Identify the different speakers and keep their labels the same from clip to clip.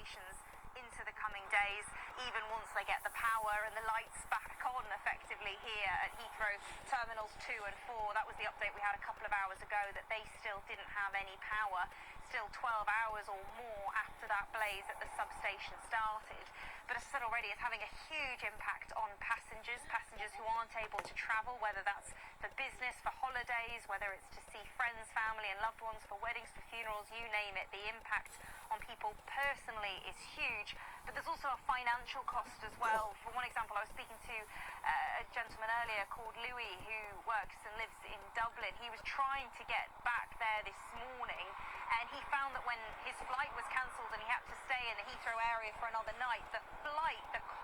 Speaker 1: operations into the coming days, even once they get the power and the lights back on effectively here at Heathrow Terminals 2 and 4. That was the update we had a couple of hours ago, that they still didn't have any power, still 12 hours or more after that blaze at the substation started. But as I said already, it's having a huge impact on passengers who aren't able to travel, whether that's for business, for holidays, whether it's to see friends, family and loved ones, for weddings, for funerals, you name it. The impact on people personally is huge, but there's also a financial cost as well. For one example, I was speaking to a gentleman earlier called Louis, who works and lives in Dublin. He was trying to get back there this morning, and he found that when his flight was cancelled and he had to stay in the Heathrow area for another night, the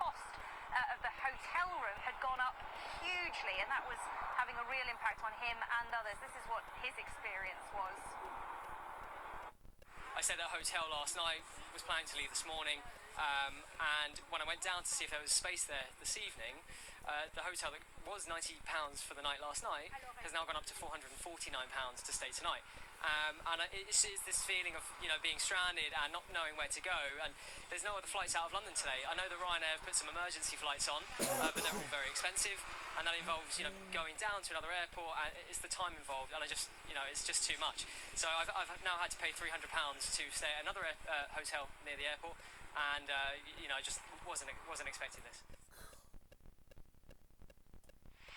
Speaker 1: cost of the hotel room had gone up hugely, and that was having a real impact on him and others. This is what his experience was.
Speaker 2: I stayed at a hotel last night, was planning to leave this morning, and when I went down to see if there was space there this evening, the hotel that was £90 for the night last night has now gone up to £449 to stay tonight. And it's this feeling of, being stranded and not knowing where to go, and there's no other flights out of London today. I know that Ryanair have put some emergency flights on, but they're all very expensive, and that involves, going down to another airport, and it's the time involved, and it's just too much. So I've now had to pay £300 to stay at another hotel near the airport, and I just wasn't expecting this.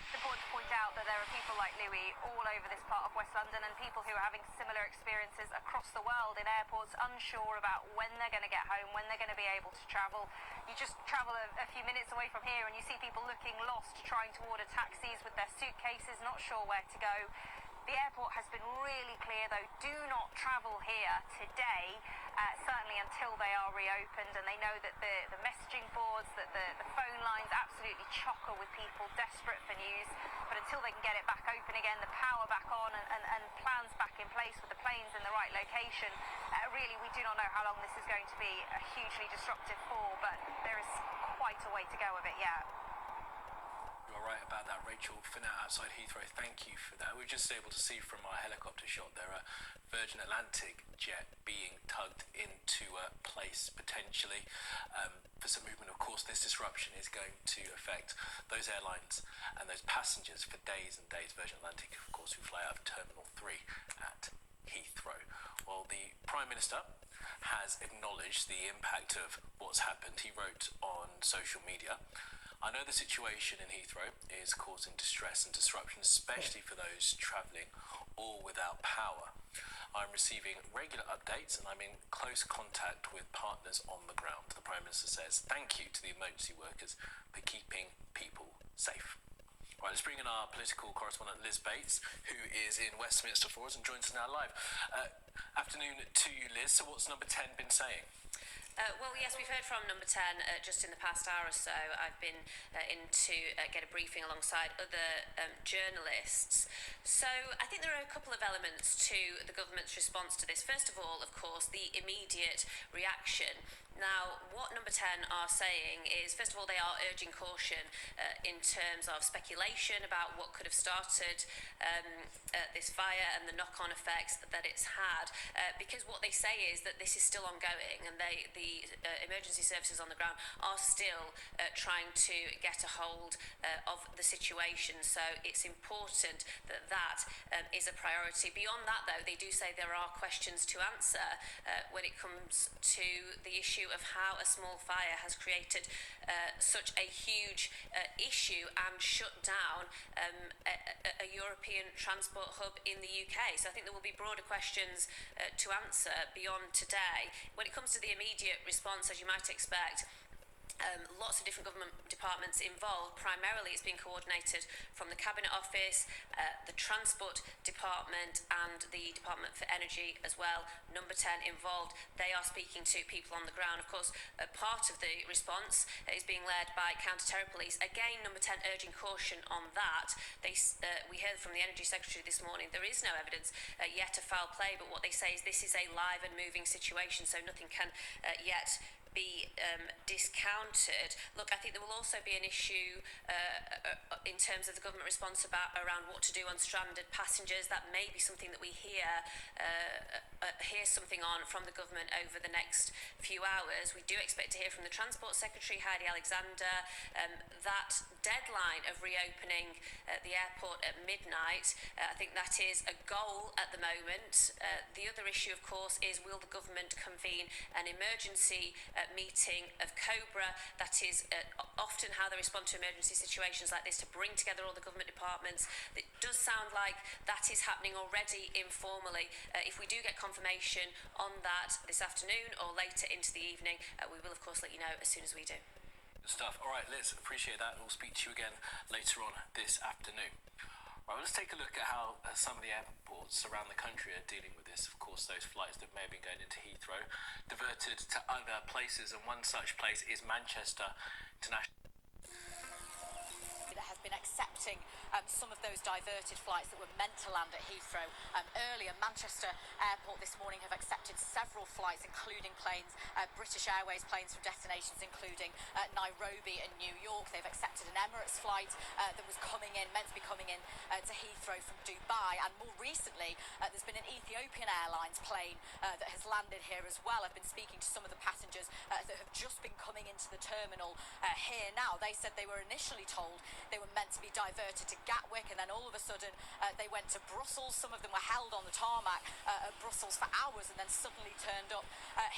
Speaker 1: It's important to point out that there are people like Louis all over this part of West London, and people who are having similar experiences across the world in airports, unsure about when they're going to get home, when they're going to be able to travel. You just travel a few minutes away from here and you see people looking lost, trying to order taxis with their suitcases, not sure where to go. The airport has been really clear, though, do not travel here today, certainly until they are reopened, and they know that the messaging boards, that the phone lines absolutely chocker with people desperate for news. But until they can get it back open again, the power back on, and plans back in place with the planes in the right location, really we do not know how long this is going to be hugely disruptive for, but there is quite a way to go of it yet.
Speaker 3: You're right about that, Rachel. For now, outside Heathrow, thank you for that. We're just able to see from our helicopter shot there a Virgin Atlantic jet being tugged into a place potentially for some movement. Of course, this disruption is going to affect those airlines and those passengers for days and days. Virgin Atlantic, of course, who fly out of Terminal 3 at Heathrow. Well, the Prime Minister has acknowledged the impact of what's happened. He wrote on social media, "I know the situation in Heathrow is causing distress and disruption, especially for those travelling or without power. I'm receiving regular updates and I'm in close contact with partners on the ground." The Prime Minister says thank you to the emergency workers for keeping people safe. Right, let's bring in our political correspondent Liz Bates, who is in Westminster for us and joins us now live. Afternoon to you, Liz. So what's Number 10 been saying?
Speaker 4: Well, yes, we've heard from Number 10 just in the past hour or so. I've been in to get a briefing alongside other journalists. So I think there are a couple of elements to the government's response to this. First of all, of course, the immediate reaction. Now, what Number 10 are saying is, first of all, they are urging caution in terms of speculation about what could have started this fire and the knock-on effects that it's had, because what they say is that this is still ongoing, and the emergency services on the ground are still trying to get a hold of the situation. So it's important that that is a priority. Beyond that, though, they do say there are questions to answer when it comes to the issue of how a small fire has created such a huge issue and shut down a European transport hub in the UK. So I think there will be broader questions to answer beyond today. When it comes to the immediate response, as you might expect, lots of different government departments involved. Primarily it's being coordinated from the Cabinet Office, the Transport Department and the Department for Energy as well. Number 10 involved. They are speaking to people on the ground. Of course, part of the response is being led by Counter-Terror Police. Again, Number 10 urging caution on that. We heard from the Energy Secretary this morning, there is no evidence yet of foul play, but what they say is this is a live and moving situation, so nothing can yet be discounted. Look, I think there will also be an issue in terms of the government response around what to do on stranded passengers. That may be something that we hear something on from the government over the next few hours. We do expect to hear from the Transport Secretary, Heidi Alexander. That deadline of reopening the airport at midnight, I think that is a goal at the moment. The other issue, of course, is will the government convene an emergency meeting of COBRA? That is often how they respond to emergency situations like this, to bring together all the government departments. It does sound like that is happening already informally. If we do get confirmation on that this afternoon or later into the evening, we will of course let you know as soon as we do.
Speaker 3: Good stuff. All right, Liz, appreciate that. We'll speak to you again later on this afternoon. Right, let's take a look at how some of the airports around the country are dealing with this. Of course, those flights that may have been going into Heathrow diverted to other places, and one such place is Manchester International.
Speaker 5: That has been accepting some of those diverted flights that were meant to land at Heathrow. Earlier, Manchester Airport this morning have accepted several flights, including planes, British Airways planes from destinations including Nairobi and New York. They've accepted an Emirates flight that was meant to be coming in to Heathrow from Dubai. And more recently, there's been an Ethiopian Airlines plane that has landed here as well. I've been speaking to some of the passengers that have just been coming into the terminal here now. They said they were initially told they were meant to be diverted to Gatwick, and then all of a sudden they went to Brussels. Some of them were held on the tarmac at Brussels for hours and then suddenly turned up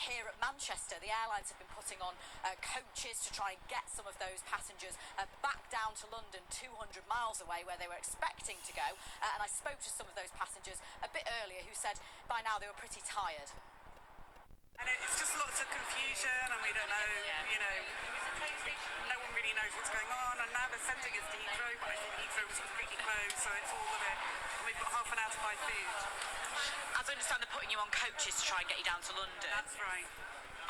Speaker 5: here at Manchester. The airlines have been putting on coaches to try and get some of those passengers back down to London, 200 miles away where they were expecting to go. And I spoke to some of those passengers a bit earlier who said by now they were pretty tired.
Speaker 6: And it's just lots of confusion, and we don't know, no one really knows what's going on. And now they're sending us to Heathrow, but I think Heathrow was completely closed, so it's all a bit. And we've got half an hour to buy food.
Speaker 5: As I understand, they're putting you on coaches to try and get you down to London.
Speaker 6: That's right.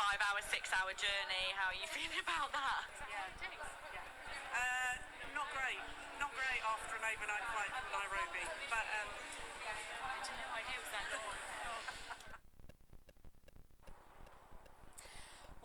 Speaker 5: 5-hour, 6-hour journey. How are you feeling about that?
Speaker 6: Not great. Not great after an overnight flight from Nairobi. But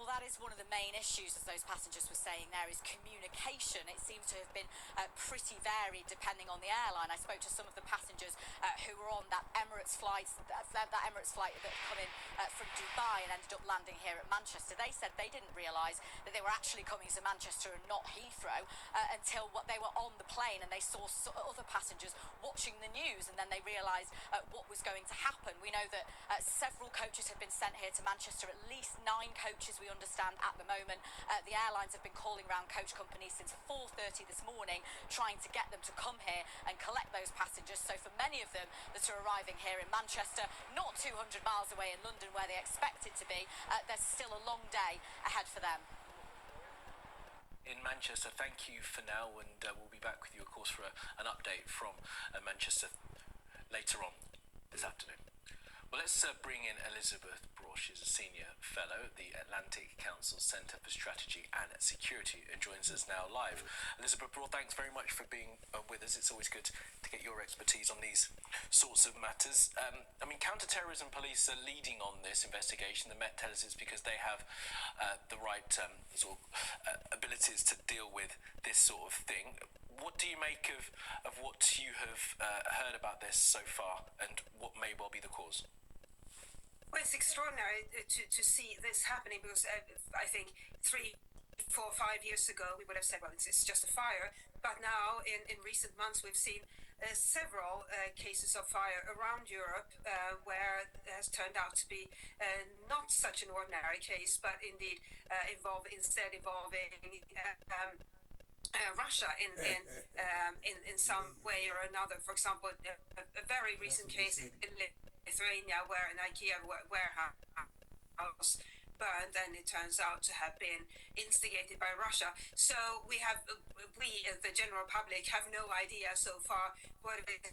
Speaker 5: Well, that is one of the main issues, as those passengers were saying there, is communication. It seems to have been pretty varied depending on the airline. I spoke to some of the passengers who were on that Emirates flight that come in from Dubai and ended up landing here at Manchester. They said they didn't realise that they were actually coming to Manchester and not Heathrow until they were on the plane and they saw other passengers watching the news, and then they realised what was going to happen. We know that several coaches have been sent here to Manchester, at least 9 coaches we understand at the moment. The airlines have been calling round coach companies since 4:30 this morning, trying to get them to come here and collect those passengers. So for many of them that are arriving here in Manchester, not 200 miles away in London where they expect it to be, there's still a long day ahead for them.
Speaker 3: In Manchester, thank you for now, and we'll be back with you, of course, for an update from Manchester later on this afternoon. Well, let's bring in Elizabeth Brosh. She's a senior fellow at the Atlantic Council Centre for Strategy and Security and joins us now live. Elizabeth Brosh, thanks very much for being with us. It's always good to get your expertise on these sorts of matters. Counter-terrorism police are leading on this investigation. The Met tells us because they have the right abilities to deal with this sort of thing. What do you make of what you have heard about this so far, and what may well be the cause?
Speaker 7: Well, it's extraordinary to see this happening, because I think 3, 4, 5 years ago we would have said, well, it's just a fire. But now, in recent months, we've seen several cases of fire around Europe where it has turned out to be not such an ordinary case, but indeed involving Russia in some way or another. For example, a very recent case in Lithuania where an IKEA warehouse burned, and it turns out to have been instigated by Russia. So we, the general public, have no idea so far what it is.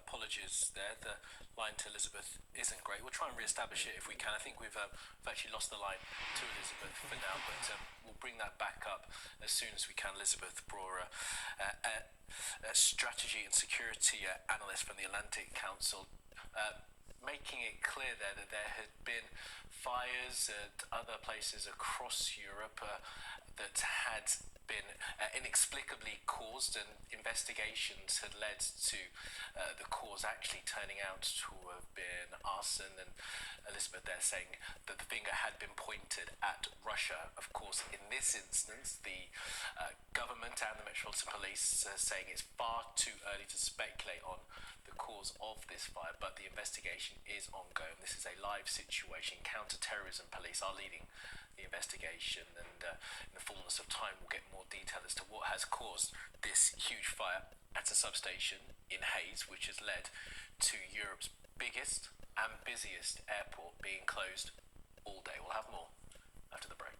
Speaker 3: apologies there. The line to Elizabeth isn't great. We'll try and re-establish it if we can. I think we've actually lost the line to Elizabeth for now, but we'll bring that back up as soon as we can. Elizabeth Brewer, a strategy and security analyst from the Atlantic Council, making it clear there that there had been fires at other places across Europe that had been inexplicably caused, and investigations had led to the cause actually turning out to have been arson. And Elizabeth there saying that the finger had been pointed at Russia. Of course, in this instance, the government and the Metropolitan Police saying it's far too early to speculate on the cause of this fire, but the investigation is ongoing. This is a live situation. Counter-terrorism police are leading the investigation, and in the fullness of time we'll get more detail as to what has caused this huge fire at a substation in Hayes, which has led to Europe's biggest and busiest airport being closed all day. We'll have more after the break.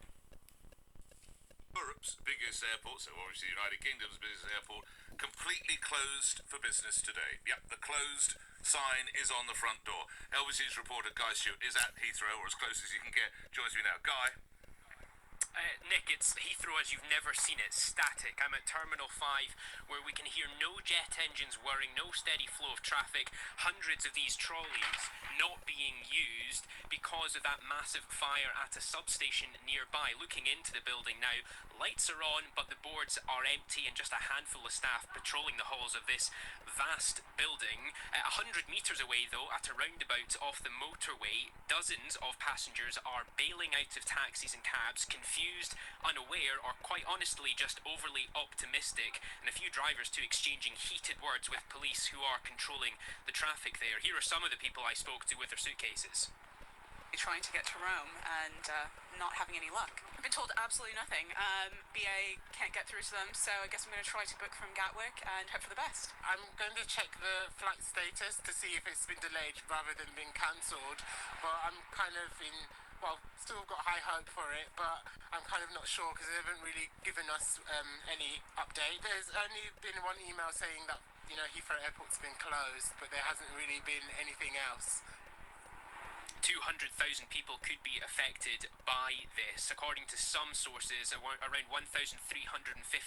Speaker 8: Europe's biggest airport, so obviously the United Kingdom's biggest airport, completely closed for business today. Yep, the closed sign is on the front door. LBC's reporter Guy Stewart is at Heathrow, or as close as you can get. Joins me now. Guy.
Speaker 2: Nick, it's Heathrow as you've never seen it, static. I'm at Terminal 5, where we can hear no jet engines whirring, no steady flow of traffic, hundreds of these trolleys not being used because of that massive fire at a substation nearby. Looking into the building now, lights are on, but the boards are empty, and just a handful of staff patrolling the halls of this vast building. 100 metres away, though, at a roundabout off the motorway, dozens of passengers are bailing out of taxis and cabs, confused, unaware, or quite honestly just overly optimistic, and a few drivers too exchanging heated words with police who are controlling the traffic there. Here are some of the people I spoke to with their suitcases.
Speaker 6: Trying to get to Rome and not having any luck. I've been told absolutely nothing. BA can't get through to them, so I guess I'm going to try to book from Gatwick and hope for the best.
Speaker 9: I'm going to check the flight status to see if it's been delayed rather than being cancelled, but I'm kind of still got high hope for it, but I'm kind of not sure because they haven't really given us any update. There's only been one email saying that, Heathrow Airport's been closed, but there hasn't really been anything else.
Speaker 2: 200,000 people could be affected by this. According to some sources, around 1,350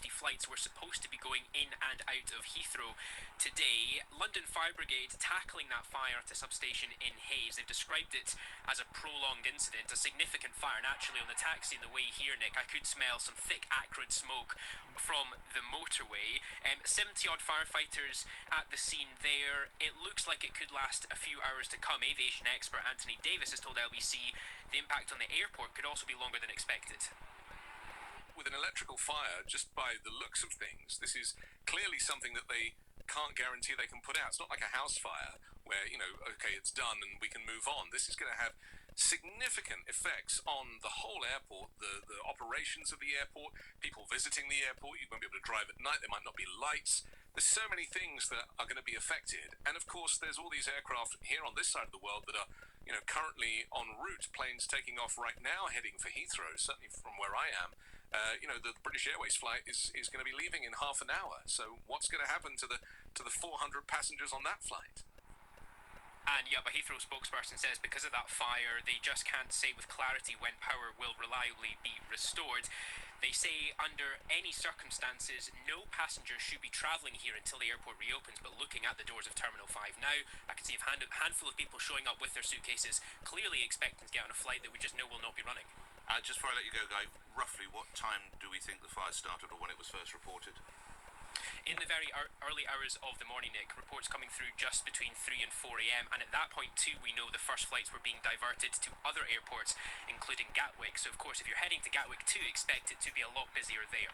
Speaker 2: flights were supposed to be going in and out of Heathrow today. London Fire Brigade tackling that fire at a substation in Hayes. They've described it as a prolonged incident, a significant fire. And actually on the taxi on the way here, Nick, I could smell some thick acrid smoke from the motorway. 70-odd firefighters at the scene there. It looks like it could last a few hours to come. Aviation expert Anthony Davis has told LBC the impact on the airport could also be longer than expected.
Speaker 8: With an electrical fire, just by the looks of things, this is clearly something that they can't guarantee they can put out. It's not like a house fire where, okay, it's done and we can move on. This is going to have significant effects on the whole airport, the operations of the airport, people visiting the airport. You won't be able to drive at night. There might not be lights. There's so many things that are going to be affected. And of course, there's all these aircraft here on this side of the world that are, currently en route. Planes taking off right now, heading for Heathrow, certainly from where I am. The British Airways flight is going to be leaving in half an hour. So what's going to happen to the 400 passengers on that flight?
Speaker 2: And yeah, but Heathrow spokesperson says because of that fire, they just can't say with clarity when power will reliably be restored. They say under any circumstances, no passengers should be travelling here until the airport reopens. But looking at the doors of Terminal 5 now, I can see a handful of people showing up with their suitcases, clearly expecting to get on a flight that we just know will not be running.
Speaker 8: Just before I let you go, Guy, roughly what time do we think the fire started, or when it was first reported?
Speaker 2: In the very early hours of the morning, Nick, reports coming through just between 3 and 4 a.m. And at that point, too, we know the first flights were being diverted to other airports, including Gatwick. So, of course, if you're heading to Gatwick too, expect it to be a lot busier there.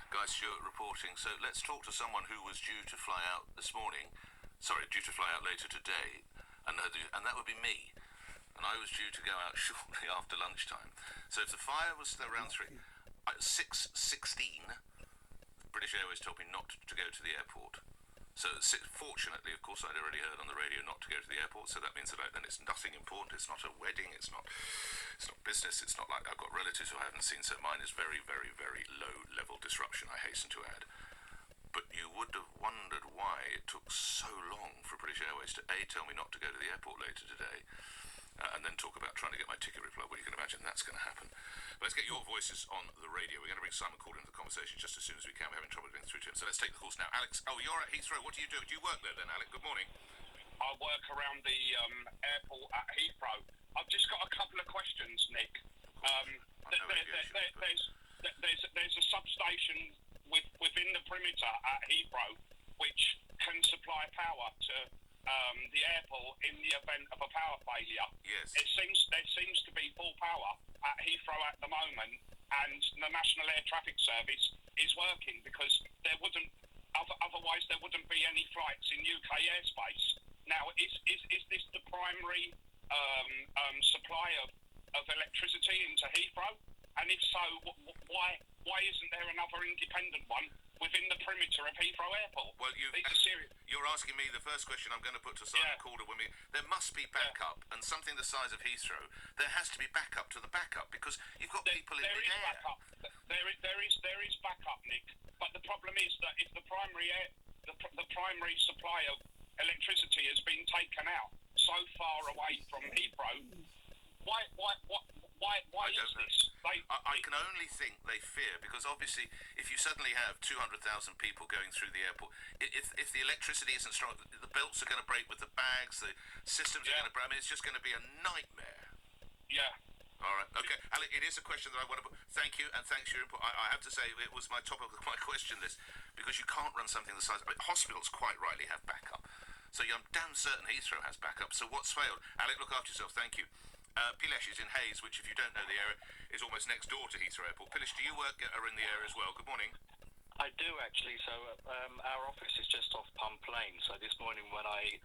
Speaker 8: Guy Stewart reporting. So let's talk to someone who was due to fly out this morning. Due to fly out later today. And that would be me. And I was due to go out shortly after lunchtime. So if the fire was around 6:16, British Airways told me not to go to the airport. So fortunately, of course, I'd already heard on the radio not to go to the airport. So that means that then it's nothing important. It's not a wedding. It's not business. It's not like I've got relatives who I haven't seen. So mine is very, very, very low level disruption, I hasten to add.
Speaker 10: but you would have wondered why it took so long for British Airways to A, tell me not to go to the airport later today, and then talk about trying to get my ticket reply. Well, you can imagine that's going to happen. But let's get your voices on the radio. We're going to bring Simon Call into the conversation just as soon as we can. We're having trouble getting through to him. So let's take the calls now. Alex, you're at Heathrow. What do you do? Do you work there then, Alex? Good morning.
Speaker 11: I work around the airport at Heathrow. I've just got a couple of questions, Nick. There's a substation within the perimeter at Heathrow which can supply power to the airport in the event of a power failure.
Speaker 10: Yes.
Speaker 11: There seems to be full power at Heathrow at the moment, and the National Air Traffic Service is working because otherwise there wouldn't be any flights in UK airspace. Now, is this the primary supply of electricity into Heathrow? And if so, why isn't there another independent one within the perimeter of Heathrow Airport?
Speaker 10: Well, you're asking me the first question I'm going to put to Simon Calder. There must be backup, and something the size of Heathrow, there has to be backup to the backup, because you've got people in the air.
Speaker 11: There is backup, Nick. But the problem is that if the primary supply of electricity has been taken out so far away from Heathrow, why is this?
Speaker 10: I can only think they fear, because obviously if you suddenly have 200,000 people going through the airport, if the electricity isn't strong, the belts are going to break with the bags, the systems are going to break. I mean, it's just going to be a nightmare.
Speaker 11: Yeah.
Speaker 10: All right. Okay, Alec, it is a question that I want to put. Thank you, and thanks for your input. I have to say it was my top of my question list, because you can't run something the size. Hospitals quite rightly have backup, so I'm damn certain Heathrow has backup. So what's failed? Alec, look after yourself. Thank you. Pilesh is in Hayes, which, if you don't know the area, is almost next door to Heathrow Airport. Pilesh, do you work are in the area as well? Good morning.
Speaker 12: I do, actually. So our office is just off Pump Lane. So this morning when I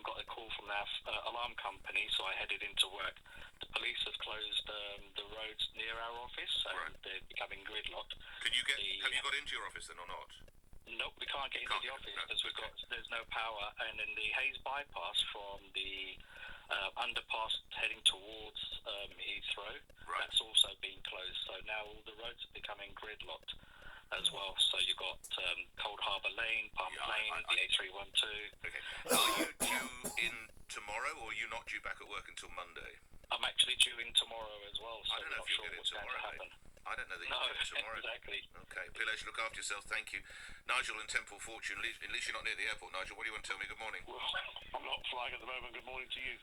Speaker 12: got a call from our alarm company, so I headed into work, the police have closed the roads near our office, and they're becoming gridlocked.
Speaker 10: Have you got into your office then or not?
Speaker 12: Nope, we can't get into the office because there's no power. And in the Hayes bypass from the underpass heading towards Heathrow, that's also been closed. So now all the roads are becoming gridlocked as well. So you've got Cold Harbour Lane, Pump Lane, the A312.
Speaker 10: Okay. Are you due in tomorrow, or are you not due back at work until Monday?
Speaker 12: I'm actually due in tomorrow as well, so
Speaker 10: I don't know
Speaker 12: I'm not
Speaker 10: if you'll
Speaker 12: sure
Speaker 10: get in
Speaker 12: what's going to
Speaker 10: tomorrow,
Speaker 12: happen.
Speaker 10: I don't know that you'll get in tomorrow.
Speaker 12: Exactly.
Speaker 10: Okay, Pilesh, look after yourself. Thank you. Nigel in Temple Fortune. At least you're not near the airport, Nigel. What do you want to tell me? Good morning.
Speaker 13: Well, I'm not flying at the moment. Good morning to you.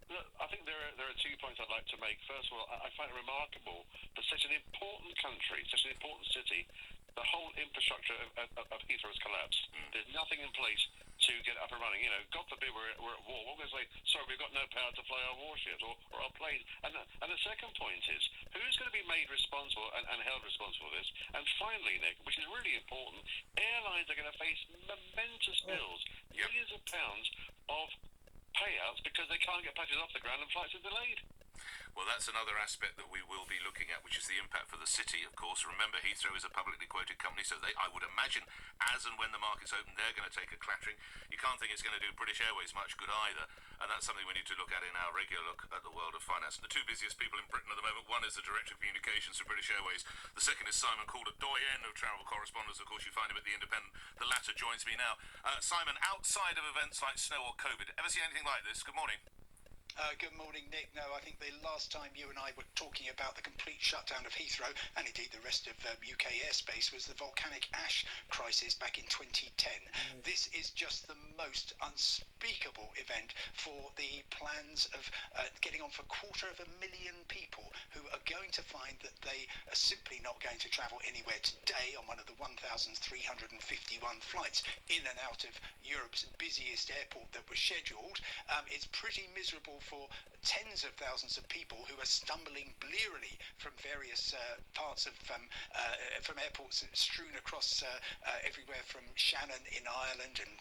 Speaker 13: Look, I think there are 2 points I'd like to make. First of all, I find it remarkable that such an important country, such an important city, the whole infrastructure of Heathrow has collapsed. There's nothing in place to get up and running. You know, God forbid we're at war. We're going to say, sorry, we've got no power to fly our warships or our planes. And the second point is, who's going to be made responsible and held responsible for this? And finally, Nick, which is really important, airlines are going to face momentous bills, millions of pounds of payouts because they can't get planes off the ground and flights are delayed.
Speaker 10: Well, that's another aspect that we will be looking at, which is the impact for the city, of course. Remember, Heathrow is a publicly quoted company, so I would imagine, as and when the market's open, they're going to take a clattering. You can't think it's going to do British Airways much good either, and that's something we need to look at in our regular look at the world of finance. And the two busiest people in Britain at the moment, one is the Director of Communications for British Airways, the second is Simon Calder, doyen of travel correspondence. Of course, you find him at The Independent. The latter joins me now. Simon, outside of events like snow or COVID, ever seen anything like this? Good morning.
Speaker 14: Good morning, Nick. No, I think the last time you and I were talking about the complete shutdown of Heathrow, and indeed the rest of UK airspace, was the volcanic ash crisis back in 2010. This is just the most unspeakable event for the plans of getting on for 250,000 people who are going to find that they are simply not going to travel anywhere today on one of the 1,351 flights in and out of Europe's busiest airport that was scheduled. It's pretty miserable for tens of thousands of people who are stumbling blearily from various parts of from airports strewn across everywhere from Shannon in Ireland and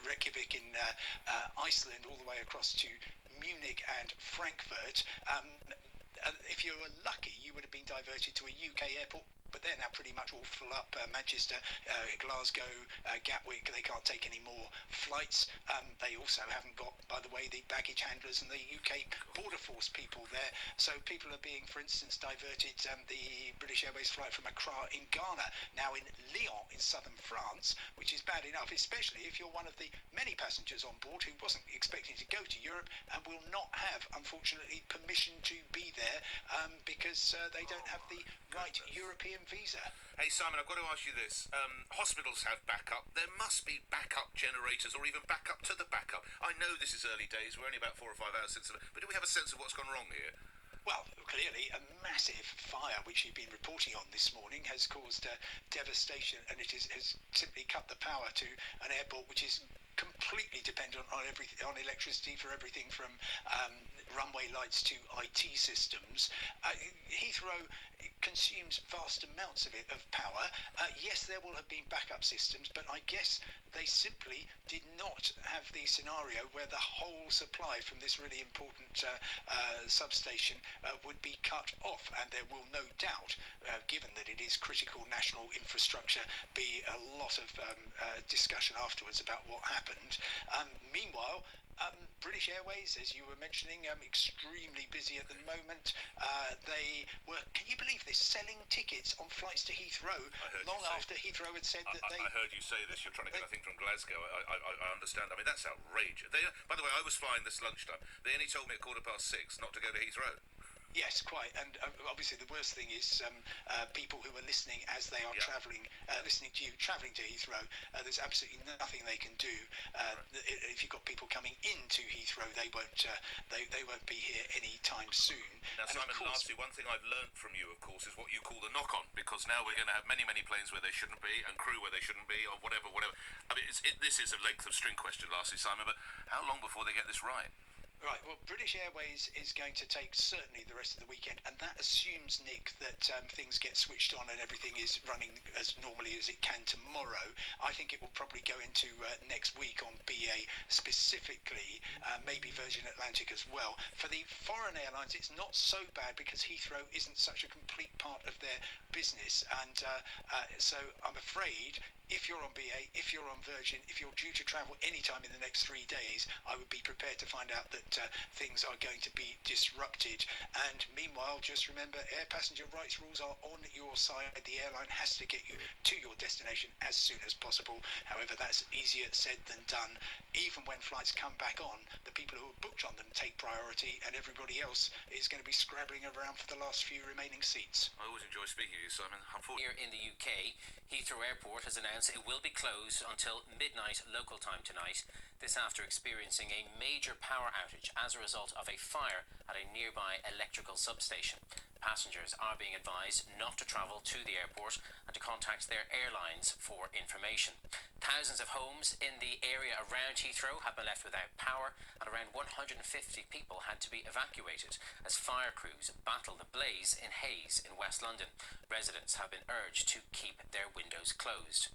Speaker 14: Reykjavik in Iceland all the way across to Munich and Frankfurt. If you were lucky, you would have been diverted to a UK airport, but they're now pretty much all full up. Manchester, Glasgow, Gatwick, they can't take any more flights. They also haven't got by the way, the baggage handlers and the UK Border Force people there. So people are being, for instance, diverted. The British Airways flight from Accra in Ghana, now in Lyon in southern France, which is bad enough, especially if you're one of the many passengers on board who wasn't expecting to go to Europe and will not have, unfortunately, permission to be there because they don't have the right European visa.
Speaker 10: Hey Simon, I've got to ask you this. Hospitals have backup. There must be backup generators or even backup to the backup. I know this is early days. We're only about 4 or 5 hours since, but do we have a sense of what's gone wrong here?
Speaker 14: Well, clearly a massive fire, which you've been reporting on this morning, has caused devastation, and it has simply cut the power to an airport which is completely dependent on electricity for everything from runway lights to IT systems. Heathrow consumes vast amounts of power. Yes, there will have been backup systems, but I guess they simply did not have the scenario where the whole supply from this really important substation would be cut off, and there will no doubt, given that it is critical national infrastructure, be a lot of discussion afterwards about what happened. Meanwhile, British Airways, as you were mentioning, extremely busy at the moment. They were, can you believe this, selling tickets on flights to Heathrow long after Heathrow had said that they...
Speaker 10: I heard you say this. You're trying to get, I think, from Glasgow. I understand. I mean, that's outrageous. By the way, I was flying this lunchtime. They only told me at 6:15 not to go to Heathrow.
Speaker 14: Yes, quite. And obviously the worst thing is people who are listening as they are travelling, listening to you, travelling to Heathrow. There's absolutely nothing they can do. If you've got people coming into Heathrow, they won't be here any time soon.
Speaker 10: Now, Simon, lastly, one thing I've learnt from you, of course, is what you call the knock-on, because now we're going to have many, many planes where they shouldn't be and crew where they shouldn't be, or whatever. I mean, this is a length of string question, lastly, Simon, but how long before they get this right?
Speaker 14: Right, well, British Airways is going to take certainly the rest of the weekend, and that assumes, Nick, that things get switched on and everything is running as normally as it can tomorrow. I think it will probably go into next week on BA specifically, maybe Virgin Atlantic as well. For the foreign airlines, it's not so bad because Heathrow isn't such a complete part of their business, and so I'm afraid if you're on BA, if you're on Virgin, if you're due to travel anytime in the next 3 days, I would be prepared to find out that things are going to be disrupted. And meanwhile, just remember, air passenger rights rules are on your side. The airline has to get you to your destination as soon as possible. However, that's easier said than done. Even when flights come back on, the people who are booked on them take priority, and everybody else is going to be scrabbling around for the last few remaining seats.
Speaker 10: I always enjoy speaking to you, Simon.
Speaker 15: Here in the UK, Heathrow Airport has announced it will be closed until midnight local time tonight. This after experiencing a major power outage as a result of a fire at a nearby electrical substation. Passengers are being advised not to travel to the airport and to contact their airlines for information. Thousands of homes in the area around Heathrow have been left without power, and around 150 people had to be evacuated as fire crews battle the blaze in Hayes in West London. Residents have been urged to keep their windows closed.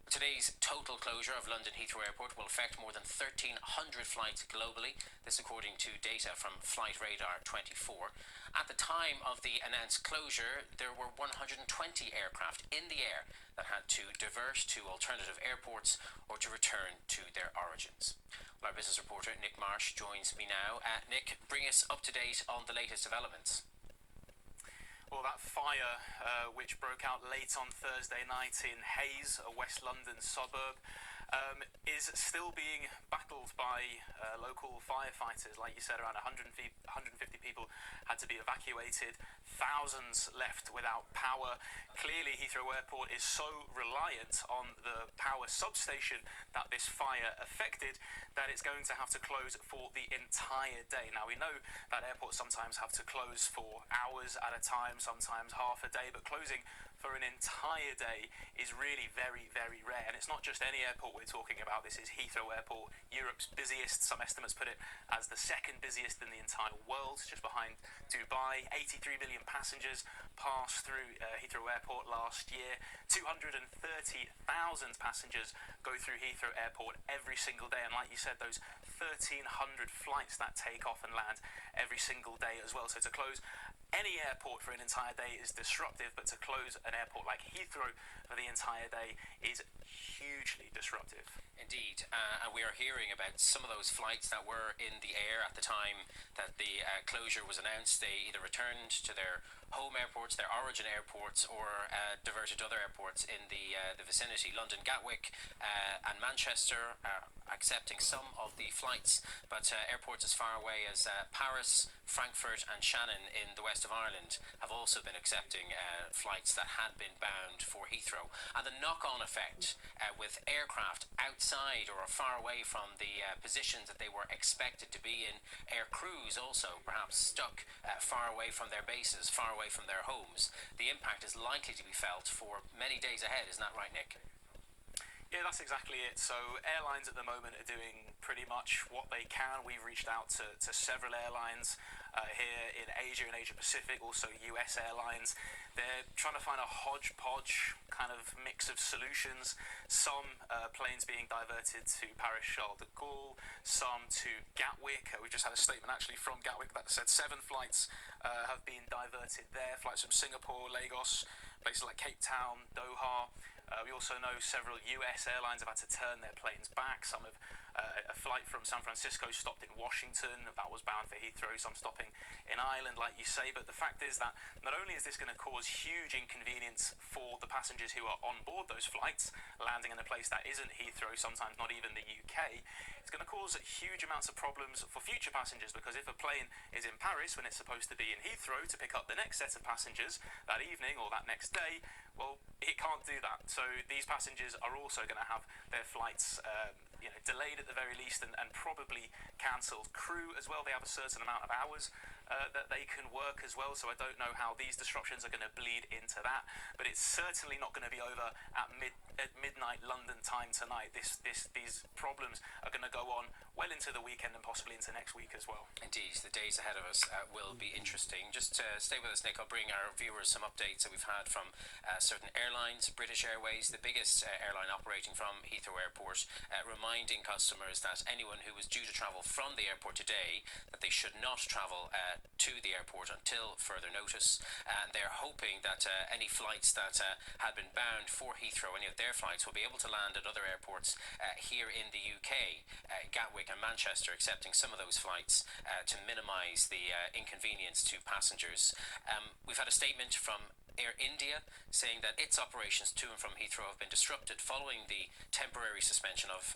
Speaker 15: Today's total closure of London Heathrow Airport will affect more than 1,300 flights globally, this according to data from Flight Radar 24. At the time of the announced closure, there were 120 aircraft in the air that had to divert to alternative airports or to return to their origins. Well, our business reporter Nick Marsh joins me now. Nick, bring us up to date on the latest developments.
Speaker 16: Well, that fire which broke out late on Thursday night in Hayes, a West London suburb, is still being battled by local firefighters. Like you said, around 150 people had to be evacuated, thousands left without power. Clearly, Heathrow Airport is so reliant on the power substation that this fire affected that it's going to have to close for the entire day. Now, we know that airports sometimes have to close for hours at a time, sometimes half a day, but closing for an entire day is really very, very rare. And it's not just any airport we're talking about. This is Heathrow Airport, Europe's busiest. Some estimates put it as the second busiest in the entire world, just behind Dubai. 83 million passengers passed through Heathrow Airport last year. 230,000 passengers go through Heathrow Airport every single day. And like you said, those 1,300 flights that take off and land every single day as well. So to close any airport for an entire day is disruptive, but to close an an airport like Heathrow for the entire day is hugely disruptive.
Speaker 15: Indeed, and we are hearing about some of those flights that were in the air at the time that the closure was announced. They either returned to their home airports, their origin airports, or diverted to other airports in the vicinity. London Gatwick and Manchester are accepting some of the flights, but airports as far away as Paris, Frankfurt and Shannon in the west of Ireland have also been accepting flights that had been bound for Heathrow. And the knock-on effect with aircraft outside or far away from the positions that they were expected to be in, air crews also perhaps stuck far away from their bases, far away from their homes, the impact is likely to be felt for many days ahead. Isn't that right, Nick?
Speaker 16: Yeah, that's exactly it. So airlines at the moment are doing pretty much what they can. We've reached out to several airlines here in Asia and Asia Pacific, also US airlines. They're trying to find a hodgepodge kind of mix of solutions. Some planes being diverted to Paris Charles de Gaulle, some to Gatwick. We just had a statement actually from Gatwick that said 7 flights have been diverted there. Flights from Singapore, Lagos, places like Cape Town, Doha. We also know several US airlines have had to turn their planes back. Some have a flight from San Francisco stopped in Washington, that was bound for Heathrow, some stopping in Ireland, like you say. But the fact is that not only is this going to cause huge inconvenience for the passengers who are on board those flights, landing in a place that isn't Heathrow, sometimes not even the UK, it's going to cause huge amounts of problems for future passengers, because if a plane is in Paris when it's supposed to be in Heathrow to pick up the next set of passengers that evening or that next day, well, it can't do that. So these passengers are also going to have their flights delayed at the very least and probably cancelled. Crew as well, they have a certain amount of hours that they can work as well, so I don't know how these disruptions are going to bleed into that, but it's certainly not going to be over at midnight London time tonight. These problems are going to go on well into the weekend and possibly into next week as well.
Speaker 15: Indeed, the days ahead of us will be interesting. Just stay with us, Nick. I'll bring our viewers some updates that we've had from certain airlines. British Airways, the biggest airline operating from Heathrow Airport, reminding customers that anyone who was due to travel from the airport today, that they should not travel to the airport until further notice. And they're hoping that any flights that had been bound for Heathrow, any of their flights, will be able to land at other airports here in the UK, Gatwick and Manchester, accepting some of those flights to minimise the inconvenience to passengers. We've had a statement from Air India saying that its operations to and from Heathrow have been disrupted following the temporary suspension of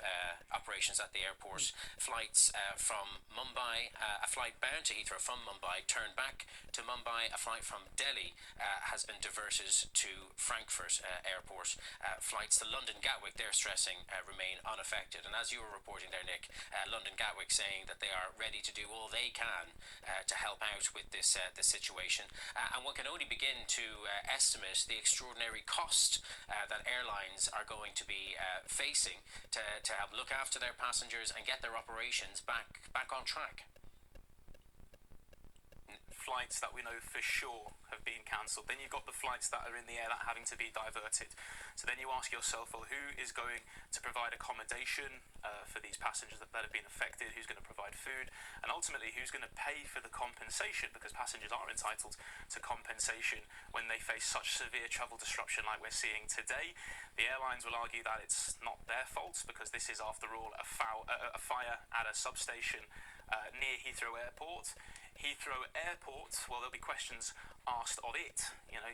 Speaker 15: operations at the airport. Flights from Mumbai, a flight bound to Heathrow from Mumbai turned back to Mumbai. A flight from Delhi has been diverted to Frankfurt Airport. Flights to London Gatwick, they're stressing, remain unaffected. And as you were reporting there, Nick, London Gatwick saying that they are ready to do all they can to help out with this situation. And one can only begin to estimate the extraordinary cost that airlines are going to be facing to help look after their passengers and get their operations back on track.
Speaker 16: Flights that we know for sure have been cancelled. Then you've got the flights that are in the air that are having to be diverted. So then you ask yourself, well, who is going to provide accommodation for these passengers that have been affected? Who's going to provide food? And ultimately, who's going to pay for the compensation? Because passengers are entitled to compensation when they face such severe travel disruption like we're seeing today. The airlines will argue that it's not their fault, because this is, after all, a fire at a substation near Heathrow Airport. Heathrow Airport, well, there'll be questions asked of it,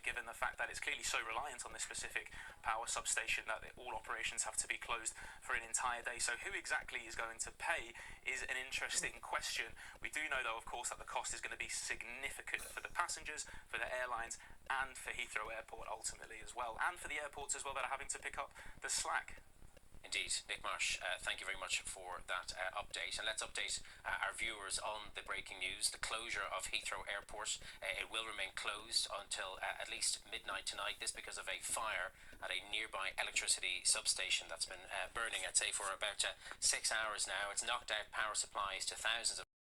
Speaker 16: given the fact that it's clearly so reliant on this specific power substation that all operations have to be closed for an entire day. So who exactly is going to pay is an interesting question. We do know, though, of course, that the cost is going to be significant for the passengers, for the airlines, and for Heathrow Airport ultimately as well, and for the airports as well that are having to pick up the slack.
Speaker 15: Indeed. Nick Marsh, thank you very much for that update. And let's update our viewers on the breaking news, the closure of Heathrow Airport. It will remain closed until at least midnight tonight. This because of a fire at a nearby electricity substation that's been burning, I'd say, for about 6 hours now. It's knocked out power supplies to thousands of